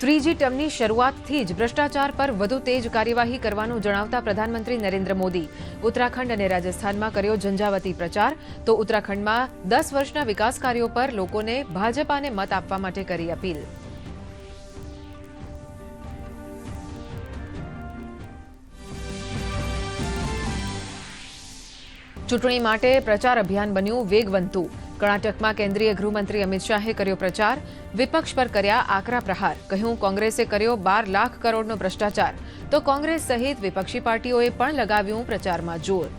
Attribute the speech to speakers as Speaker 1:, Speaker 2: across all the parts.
Speaker 1: ત્રીજી ટર્મની શરૂઆતથી જ ભ્રષ્ટાચાર પર વધુ તેજ કાર્યવાહી કરવાનું જણાવતા પ્રધાનમંત્રી નરેન્દ્ર મોદી ઉત્તરાખંડ અને રાજસ્થાનમાં કર્યો ઝંઝાવતી પ્રચાર, તો ઉત્તરાખંડમાં 10 વર્ષના વિકાસ કાર્યો પર લોકોને ભાજપાને મત આપવા માટે કરી અપીલ. ચૂંટણી માટે પ્રચાર અભિયાન બન્યું વેગવંતું. કર્ણાટકમાં કેન્દ્રીય ગૃહમંત્રી અમિત શાહે કર્યો પ્રચાર, વિપક્ષ પર કર્યા આકરા પ્રહાર. કહ્યું, કોંગ્રેસે કર્યો 12 લાખ કરોડનો ભ્રષ્ટાચાર, તો કોંગ્રેસ સહિત વિપક્ષી પાર્ટીઓએ પણ લગાવ્યું પ્રચારમાં જોર.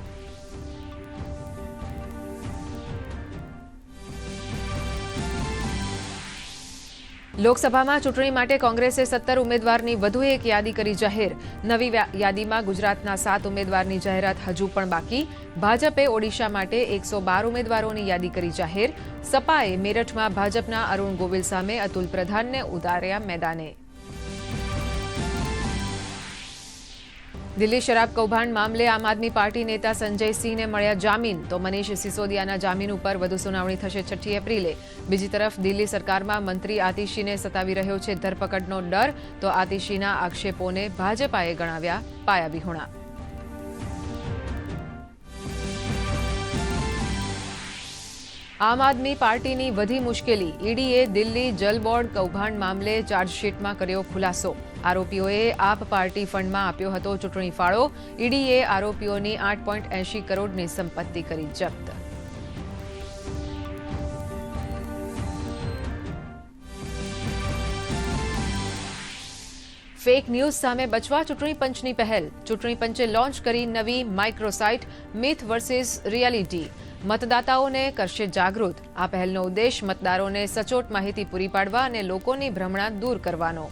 Speaker 1: લોકસભામાં ચૂંટણી માટે કોંગ્રેસે 17 ઉમેદવારની વધુ એક યાદી કરી જાહેર. નવી યાદીમાં ગુજરાતના 7 ઉમેદવારની જાહેરાત હજુ પણ બાકી. ભાજપે ઓડિશા માટે 112 ઉમેદવારોની યાદી કરી જાહેર. સપાએ મેરઠમાં ભાજપના અરુણ ગોવિલ સામે અતુલ પ્રધાનને ઉતાર્યા મેદાને. દિલ્હી શરાબ કૌભાંડ મામલે આમ આદમી પાર્ટી નેતા સંજય સિંહને મળ્યા જામીન, તો મનીષ સિસોદિયાના જામીન ઉપર વધુ સુનાવણી થશે 6 એપ્રિલે. બીજી તરફ દિલ્હી સરકારમાં મંત્રી આતિશીને સતાવી રહ્યો છે ધરપકડનો ડર, તો આતિશીના આક્ષેપોને ભાજપાએ ગણાવ્યા પાયાવિહોણા. આમ આદમી પાર્ટીની વધી મુશ્કેલી. ઈડીએ દિલ્હી જલ બોર્ડ કૌભાંડ મામલે ચાર્જશીટમાં કર્યો ખુલાસો. આરોપીઓએ આપ પાર્ટી ફંડમાં આપ્યો હતો ચૂંટણી ફાળો. ઈડીએ આરોપીઓની 8.80 કરોડની સંપત્તિ કરી જપ્ત. ફેક ન્યૂઝ સામે બચવા ચૂંટણી પંચની પહેલ. ચૂંટણી પંચે લોન્ચ કરી નવી માઇક્રોસાઇટ મિથ વર્સિસ રિયાલિટી. મતદાતાઓને કરશે જાગૃત. આ પહેલનો ઉદ્દેશ મતદારોને સચોટ માહિતી પૂરી પાડવા અને લોકોની ભ્રમણા દૂર કરવાનો.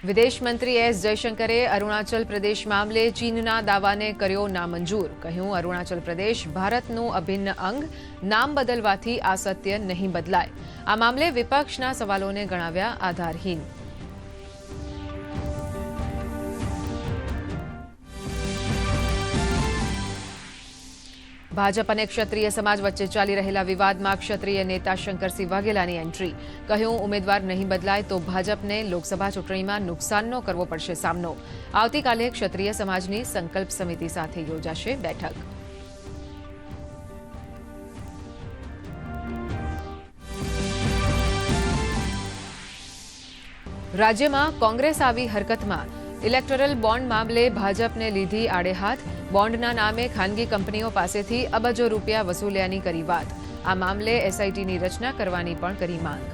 Speaker 1: વિદેશ મંત્રી એસ જયશંકરે અરુણાચલ પ્રદેશ મામલે ચીનના દાવાને કર્યો નામંજૂર. કહ્યું, અરુણાચલ પ્રદેશ ભારતનું અભિન્ન અંગ. નામ બદલવાથી આ સત્ય નહીં બદલાય. આ મામલે વિપક્ષના સવાલોને ગણાવ્યા આધારહીન. ભાજપ અને ક્ષત્રિય સમાજ વચ્ચે ચાલી રહેલા વિવાદમાં ક્ષત્રિય નેતા શંકરસિંહ વાઘેલાની એન્ટ્રી. કહ્યું, ઉમેદવાર નહીં બદલાય તો ભાજપને લોકસભા ચૂંટણીમાં નુકસાનનો કરવો પડશે સામનો. આવતીકાલે ક્ષત્રિય સમાજની સંકલ્પ સમિતિ સાથે યોજાશે બેઠક. રાજ્યમાં કોંગ્રેસ આવી હરકતમાં. ઇલેક્ટોરલ બોન્ડ મામલે ભાજપને લીધી આડે હાથ. બોન્ડના નામે ખાનગી કંપનીઓ પાસેથી અબજો રૂપિયા વસૂલ્યાની કરી વાત. આ મામલે એસઆઈટીની રચના કરવાની પણ કરી માંગ.